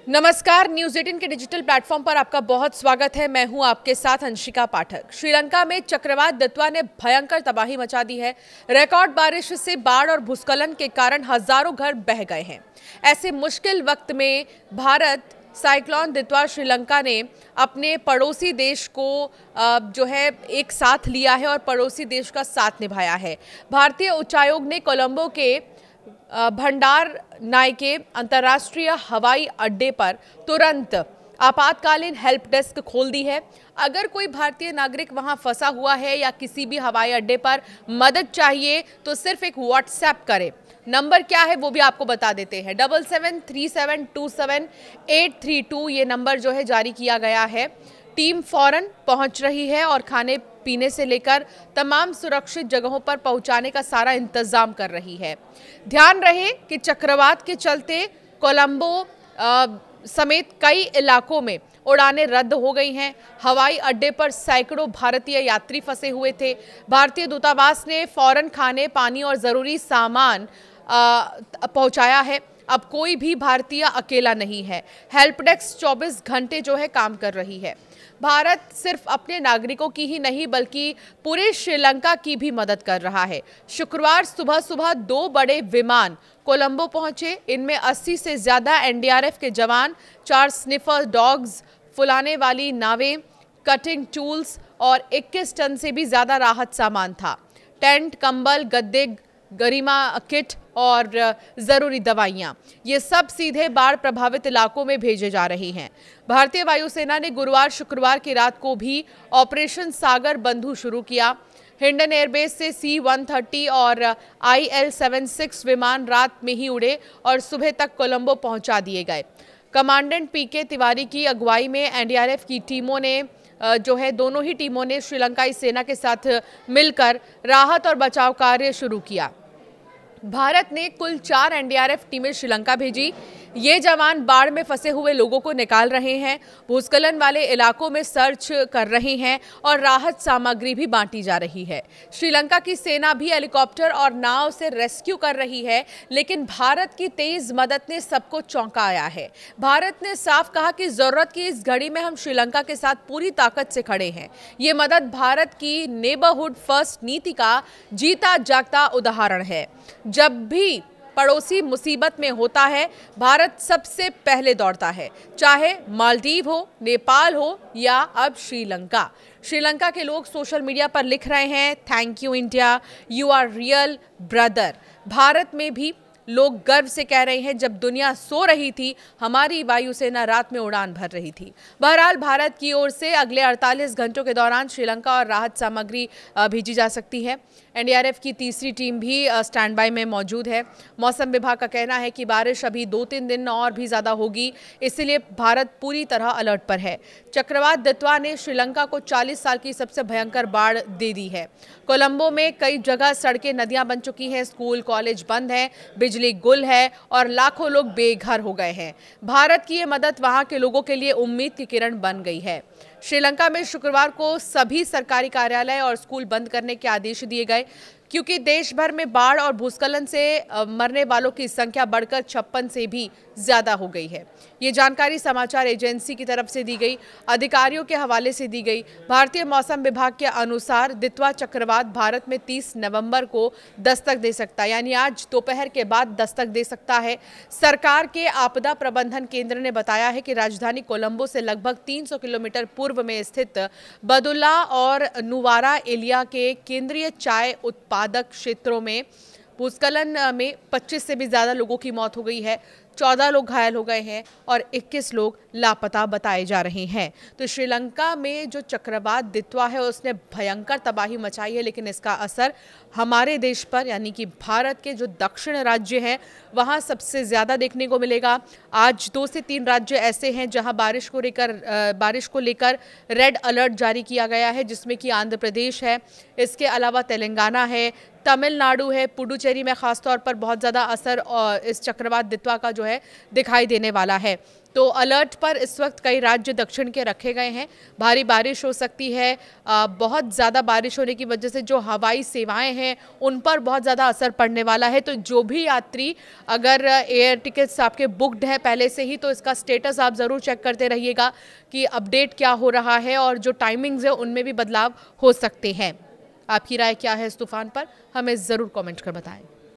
नमस्कार, न्यूज़ 18 के digital platform पर आपका बहुत स्वागत है। मैं हूं आपके साथ अंशिका पाठक। श्रीलंका में चक्रवात दित्वा ने भयंकर तबाही मचा दी है। रिकॉर्ड बारिश से बाढ़ और भूस्खलन के कारण हजारों घर बह गए हैं। ऐसे मुश्किल वक्त में भारत साइक्लोन दित्वा श्रीलंका ने अपने पड़ोसी देश को जो है एक साथ लिया है और पड़ोसी देश का साथ निभाया है। भारतीय उच्चायोग ने कोलंबो के भंडार नायके अंतर्राष्ट्रीय हवाई अड्डे पर तुरंत आपातकालीन हेल्प डेस्क खोल दी है। अगर कोई भारतीय नागरिक वहां फंसा हुआ है या किसी भी हवाई अड्डे पर मदद चाहिए तो सिर्फ एक व्हाट्सएप करें। नंबर क्या है वो भी आपको बता देते हैं। 7737277832 ये नंबर जो है जारी किया गया है। टीम फौरन पहुंच रही है और खाने पीने से लेकर तमाम सुरक्षित जगहों पर पहुंचाने का सारा इंतजाम कर रही है। ध्यान रहे कि चक्रवात के चलते कोलंबो समेत कई इलाकों में उड़ानें रद्द हो गई हैं। हवाई अड्डे पर सैकड़ों भारतीय यात्री फंसे हुए थे। भारतीय दूतावास ने फौरन खाने, पानी और ज़रूरी सामान पहुंचाया है। अब कोई भी भारतीय अकेला नहीं है। हेल्प डेस्क 24 घंटे जो है काम कर रही है। भारत सिर्फ अपने नागरिकों की ही नहीं बल्कि पूरे श्रीलंका की भी मदद कर रहा है। शुक्रवार सुबह सुबह 2 बड़े विमान कोलंबो पहुंचे। इनमें 80 से ज़्यादा एनडीआरएफ के जवान, 4 स्निफर डॉग्स, फुलाने वाली नावें, कटिंग टूल्स और 21 टन से भी ज़्यादा राहत सामान था। टेंट, कंबल, गद्दे, गरिमा किट और ज़रूरी दवाइयाँ, ये सब सीधे बाढ़ प्रभावित इलाकों में भेजे जा रही हैं। भारतीय वायुसेना ने गुरुवार शुक्रवार की रात को भी ऑपरेशन सागर बंधु शुरू किया। हिंडन एयरबेस से C-130 और IL-76 विमान रात में ही उड़े और सुबह तक कोलंबो पहुंचा दिए गए। कमांडेंट PK तिवारी की अगुवाई में एनडीआरएफ की टीमों ने जो है दोनों ही टीमों ने श्रीलंकाई सेना के साथ मिलकर राहत और बचाव कार्य शुरू किया। भारत ने कुल 4 एनडीआरएफ टीमें श्रीलंका भेजी। ये जवान बाढ़ में फंसे हुए लोगों को निकाल रहे हैं, भूस्खलन वाले इलाकों में सर्च कर रहे हैं और राहत सामग्री भी बांटी जा रही है। श्रीलंका की सेना भी हेलीकॉप्टर और नाव से रेस्क्यू कर रही है, लेकिन भारत की तेज मदद ने सबको चौंकाया है। भारत ने साफ कहा कि जरूरत की इस घड़ी में हम श्रीलंका के साथ पूरी ताकत से खड़े हैं। ये मदद भारत की नेबरहुड फर्स्ट नीति का जीता जागता उदाहरण है। जब भी पड़ोसी मुसीबत में होता है, भारत सबसे पहले दौड़ता है, चाहे मालदीव हो, नेपाल हो या अब श्रीलंका। श्रीलंका के लोग सोशल मीडिया पर लिख रहे हैं, thank you India, you are real brother. Bharat में भी लोग गर्व से कह रहे हैं, जब दुनिया सो रही थी हमारी वायुसेना रात में उड़ान भर रही थी। बहरहाल भारत की ओर से अगले 48 घंटों के दौरान श्रीलंका और राहत सामग्री भेजी जा सकती है। एनडीआरएफ की तीसरी टीम भी स्टैंड बाय में मौजूद है। मौसम विभाग का कहना है कि बारिश अभी 2-3 दिन और भी ज़्यादा होगी, इसलिए भारत पूरी तरह अलर्ट पर है। चक्रवात दित्वा ने श्रीलंका को 40 साल की सबसे भयंकर बाढ़ दे दी है। कोलंबो में कई जगह सड़कें, नदियां बन चुकी हैं, स्कूल कॉलेज बंद हैं, बिजली गुल है और लाखों लोग बेघर हो गए हैं। भारत की ये मदद वहां के लोगों के लिए उम्मीद की किरण बन गई है। श्रीलंका में शुक्रवार को सभी सरकारी कार्यालय और स्कूल बंद करने के आदेश दिए गए, क्योंकि देश भर में बाढ़ और भूस्खलन से मरने वालों की संख्या बढ़कर 56 से भी ज़्यादा हो गई है। ये जानकारी समाचार एजेंसी की तरफ से दी गई, अधिकारियों के हवाले से दी गई। भारतीय मौसम विभाग के अनुसार दित्वा चक्रवात भारत में 30 नवंबर को दस्तक दे सकता है, यानी आज दोपहर के बाद दस्तक दे सकता है। सरकार के आपदा प्रबंधन केंद्र ने बताया है कि राजधानी कोलंबो से लगभग 300 किलोमीटर पूर्व में स्थित बदुल्ला और नुवारा एलिया के केंद्रीय चाय उत्पादक क्षेत्रों में भूस्खलन में 25 से भी ज़्यादा लोगों की मौत हो गई है, 14 लोग घायल हो गए हैं और 21 लोग लापता बताए जा रहे हैं। तो श्रीलंका में जो चक्रवात दित्वा है उसने भयंकर तबाही मचाई है, लेकिन इसका असर हमारे देश पर यानी कि भारत के जो दक्षिण राज्य हैं वहाँ सबसे ज़्यादा देखने को मिलेगा। आज 2 से 3 राज्य ऐसे हैं जहाँ बारिश को लेकर रेड अलर्ट जारी किया गया है, जिसमें कि आंध्र प्रदेश है, इसके अलावा तेलंगाना है, तमिलनाडु है। पुडुचेरी में खासतौर पर बहुत ज़्यादा असर इस चक्रवात दित्वा का जो है दिखाई देने वाला है। तो अलर्ट पर इस वक्त कई राज्य दक्षिण के रखे गए हैं। भारी बारिश हो सकती है। बहुत ज़्यादा बारिश होने की वजह से जो हवाई सेवाएं हैं उन पर बहुत ज़्यादा असर पड़ने वाला है। तो जो भी यात्री अगर एयर टिकट्स आपके बुकड है पहले से ही, तो इसका स्टेटस आप ज़रूर चेक करते रहिएगा कि अपडेट क्या हो रहा है, और जो टाइमिंग्स है उनमें भी बदलाव हो सकते हैं। आपकी राय क्या है इस तूफान पर, हमें ज़रूर कमेंट कर बताएं।